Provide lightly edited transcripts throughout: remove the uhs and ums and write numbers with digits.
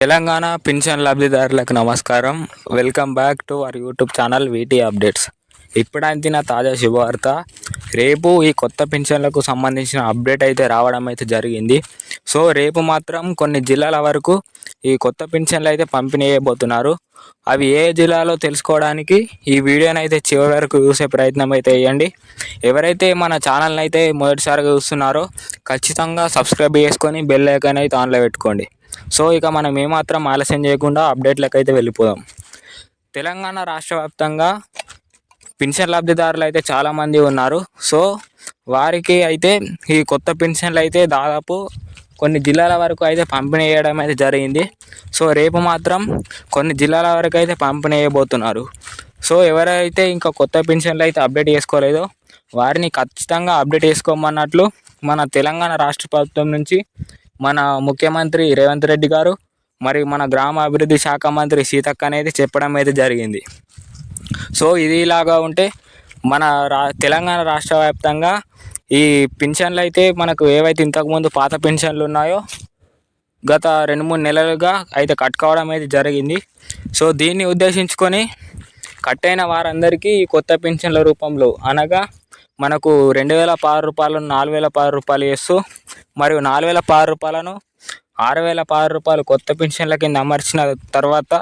Telangana pension లబ్ధిదారులకు నమస్కారం. Welcome back to our YouTube channel వీటీ updates. ఇప్పుడు అందిన తాజా శుభవార్త. రేపు ఈ కొత్త పింఛన్లకు సంబంధించిన అప్డేట్ అయితే రావడం అయితే జరిగింది. సో రేపు మాత్రం కొన్ని జిల్లాల వరకు ఈ కొత్త పింఛన్లు అయితే పంపిణీ చేయబోతున్నారు. అవి ఏ జిల్లాలో తెలుసుకోవడానికి ఈ వీడియోని అయితే చివరి వరకు చూసే ప్రయత్నం అయితే చేయండి. ఎవరైతే మన ఛానల్ని అయితే మొదటిసారిగా చూస్తున్నారో ఖచ్చితంగా సబ్స్క్రైబ్ చేసుకొని బెల్ ఐకాన్ అయితే ఆన్లో పెట్టుకోండి. సో ఇక మనం ఏమాత్రం ఆలస్యం చేయకుండా అప్డేట్లకు అయితే వెళ్ళిపోదాం. తెలంగాణ రాష్ట్ర వ్యాప్తంగా పింఛన్ లబ్ధిదారులు అయితే చాలామంది ఉన్నారు. సో వారికి అయితే ఈ కొత్త పింఛన్లు అయితే దాదాపు కొన్ని జిల్లాల వరకు అయితే పంపిణీ చేయడం అయితే జరిగింది. సో రేపు మాత్రం కొన్ని జిల్లాల వరకు అయితే పంపిణీ చేయబోతున్నారు. సో ఎవరైతే ఇంకా కొత్త పింఛన్లు అయితే అప్డేట్ చేసుకోలేదో వారిని ఖచ్చితంగా అప్డేట్ చేసుకోమన్నట్లు మన తెలంగాణ రాష్ట్ర ప్రభుత్వం నుంచి మన ముఖ్యమంత్రి రేవంత్ రెడ్డి గారు మరియు మన గ్రామ అభివృద్ధి శాఖ మంత్రి సీతక్క అనేది చెప్పడం అయితే జరిగింది. సో ఇది ఇలాగా ఉంటే మన తెలంగాణ రాష్ట్ర వ్యాప్తంగా ఈ పింఛన్లు అయితే మనకు ఏవైతే ఇంతకుముందు పాత పింఛన్లు ఉన్నాయో గత 2-3 నెలలుగా అయితే కట్టుకోవడం అయితే జరిగింది. సో దీన్ని ఉద్దేశించుకొని కట్టైన వారందరికీ ఈ కొత్త పింఛన్ల రూపంలో అనగా మనకు 2,016 రూపాయలను 4,016 రూపాయలు చేస్తూ మరియు 4,016 రూపాయలను 6,016 రూపాయలు కొత్త పింఛన్ల కింద అమర్చిన తర్వాత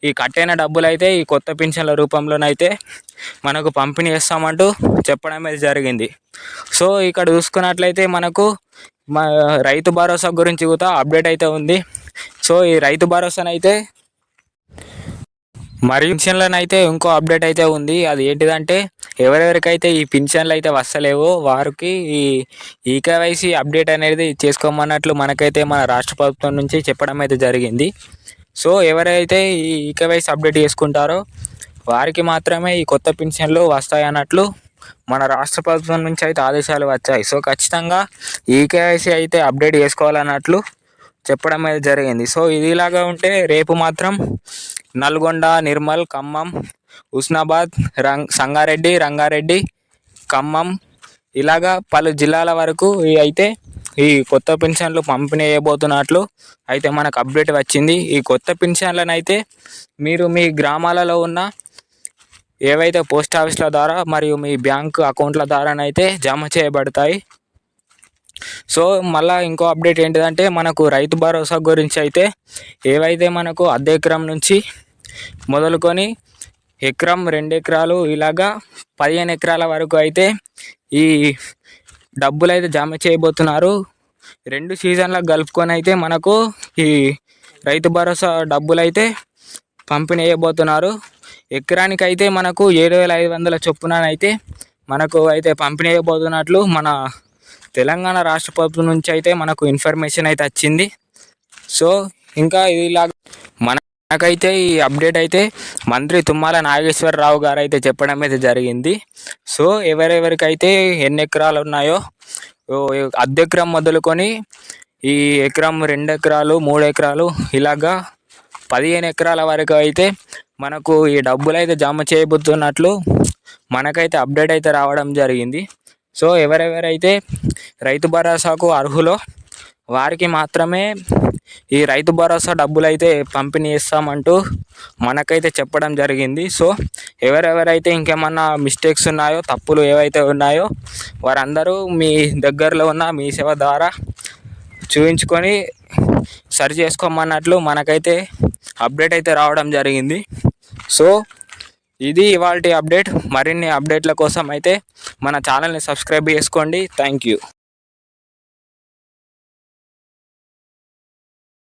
ఈ కట్టైన డబ్బులు అయితే ఈ కొత్త పింఛన్ల రూపంలోనైతే మనకు పంపిణీ చేస్తామంటూ చెప్పడం అయితే జరిగింది. సో ఇక్కడ చూసుకున్నట్లయితే మనకు రైతు భరోసా గురించి కూడా అప్డేట్ అయితే ఉంది. సో ఈ రైతు భరోసానైతే మరియు పింఛన్లను అయితే ఇంకో అప్డేట్ అయితే ఉంది. అది ఏంటిదంటే ఎవరెవరికైతే ఈ పింఛన్లు అయితే వస్తలేవో వారికి ఈ ఈకేవైసీ అప్డేట్ అనేది చేసుకోమన్నట్లు మనకైతే మన రాష్ట్ర ప్రభుత్వం నుంచి చెప్పడం అయితే జరిగింది. సో ఎవరైతే ఈ ఈకేవైసీ అప్డేట్ చేసుకుంటారో వారికి మాత్రమే ఈ కొత్త పింఛన్లు వస్తాయి అన్నట్లు మన రాష్ట్ర ప్రభుత్వం నుంచి అయితే ఆదేశాలు వచ్చాయి. సో ఖచ్చితంగా ఈకేవైసీ అయితే అప్డేట్ చేసుకోవాలన్నట్లు చెప్పడం అయితే జరిగింది. సో ఇది ఇలాగా ఉంటే రేపు మాత్రం నల్గొండ, నిర్మల్, ఖమ్మం, హుస్నాబాద్, సంగారెడ్డి, రంగారెడ్డి, ఖమ్మం ఇలాగా పలు జిల్లాల వరకు అయితే ఈ కొత్త పింఛన్లు పంపిణీ చేయబోతున్నట్లు అయితే మనకు అప్డేట్ వచ్చింది. ఈ కొత్త పింఛన్లను అయితే మీరు మీ గ్రామాలలో ఉన్న ఏవైతే పోస్ట్ ఆఫీసుల ద్వారా మరియు మీ బ్యాంకు అకౌంట్ల ద్వారానైతే జమ చేయబడతాయి. సో మళ్ళీ ఇంకో అప్డేట్ ఏంటిదంటే మనకు రైతు భరోసా గురించి అయితే ఏవైతే మనకు అర్ధ ఎకరం నుంచి మొదలుకొని ఎకరం, 2 ఎకరాలు ఇలాగా 15 ఎకరాల వరకు అయితే ఈ డబ్బులు అయితే జమ చేయబోతున్నారు. 2 సీజన్లకు కలుపుకొని అయితే మనకు ఈ రైతు భరోసా డబ్బులు అయితే పంపిణీ చేయబోతున్నారు. ఎకరానికి అయితే మనకు 7,500 చొప్పున అయితే మనకు అయితే పంపిణీ చేయబోతున్నట్లు మన తెలంగాణ రాష్ట్ర ప్రభుత్వం నుంచి అయితే మనకు ఇన్ఫర్మేషన్ అయితే వచ్చింది. సో ఇంకా ఇలాగ మనకైతే ఈ అప్డేట్ అయితే మంత్రి తుమ్మల నాగేశ్వరరావు గారు అయితే చెప్పడం అయితే జరిగింది. సో ఎవరెవరికైతే ఎన్ని ఎకరాలు ఉన్నాయో అర్ధ ఎకరం మొదలుకొని ఈ ఎకరం, 2 ఎకరాలు, 3 ఎకరాలు ఇలాగా 15 ఎకరాల వరకు అయితే మనకు ఈ డబ్బులు అయితే జమ చేయబోతున్నట్లు మనకైతే అప్డేట్ అయితే రావడం జరిగింది. సో ఎవరెవరైతే రైతు భరోసాకు అర్హులో వారికి మాత్రమే ఈ రైతు భరోసా డబ్బులు అయితే పంపిణీ చేస్తామంటూ మనకైతే చెప్పడం జరిగింది. సో ఎవరెవరైతే ఇంకేమన్నా మిస్టేక్స్ ఉన్నాయో, తప్పులు ఏవైతే ఉన్నాయో వారందరూ మీ దగ్గరలో ఉన్న మీ సేవ ద్వారా చూపించుకొని సరి చేసుకోమన్నట్లు మనకైతే అప్డేట్ అయితే రావడం జరిగింది. సో ఇది ఇవాల్టి అప్డేట్. మరిన్ని అప్డేట్ల కోసం అయితే మన ఛానల్ని సబ్స్క్రైబ్ చేసుకోండి. Thank you.